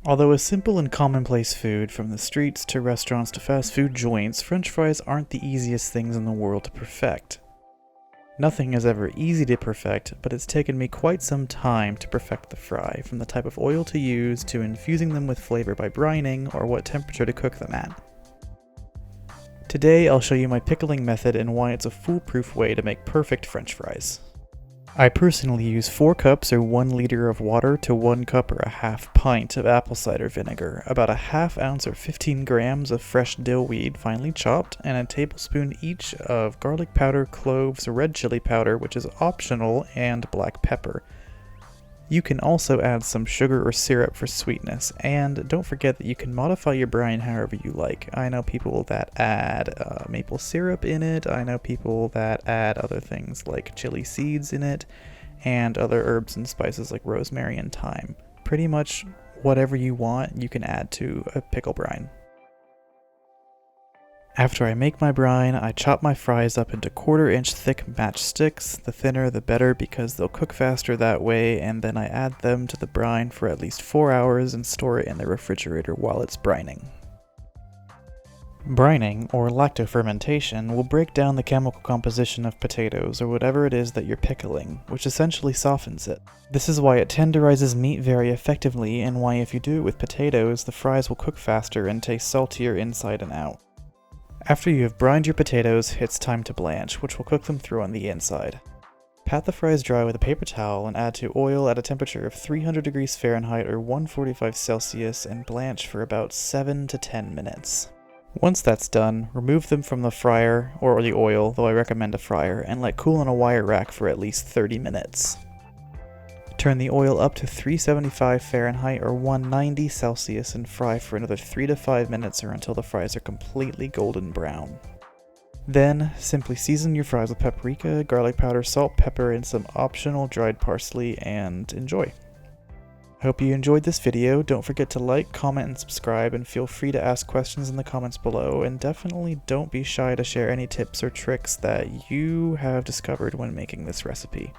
Although a simple and commonplace food from the streets to restaurants to fast food joints, French fries aren't the easiest things in the world to perfect. Nothing is ever easy to perfect, but it's taken me quite some time to perfect the fry, from the type of oil to use to infusing them with flavor by brining or what temperature to cook them at. Today I'll show you my pickling method and why it's a foolproof way to make perfect French fries. I personally use 4 cups or 1 liter of water to 1 cup or a half pint of apple cider vinegar, about a half ounce or 15 grams of fresh dill weed finely chopped, and a tablespoon each of garlic powder, cloves, red chili powder, which is optional, and black pepper. You can also add some sugar or syrup for sweetness, and don't forget that you can modify your brine however you like. I know people that add maple syrup in it, I know people that add other things like chili seeds in it, and other herbs and spices like rosemary and thyme. Pretty much whatever you want you can add to a pickle brine. After I make my brine, I chop my fries up into 1/4-inch thick matchsticks. The thinner the better because they'll cook faster that way, and then I add them to the brine for at least 4 hours and store it in the refrigerator while it's brining. Brining, or lactofermentation, will break down the chemical composition of potatoes or whatever it is that you're pickling, which essentially softens it. This is why it tenderizes meat very effectively, and why if you do it with potatoes, the fries will cook faster and taste saltier inside and out. After you have brined your potatoes, it's time to blanch, which will cook them through on the inside. Pat the fries dry with a paper towel and add to oil at a temperature of 300 degrees Fahrenheit or 145 Celsius and blanch for about 7 to 10 minutes. Once that's done, remove them from the fryer, or the oil, though I recommend a fryer, and let cool on a wire rack for at least 30 minutes. Turn the oil up to 375 Fahrenheit or 190 Celsius and fry for another 3 to 5 minutes or until the fries are completely golden brown. Then, simply season your fries with paprika, garlic powder, salt, pepper, and some optional dried parsley, and enjoy. I hope you enjoyed this video. Don't forget to like, comment, and subscribe, and feel free to ask questions in the comments below, and definitely don't be shy to share any tips or tricks that you have discovered when making this recipe.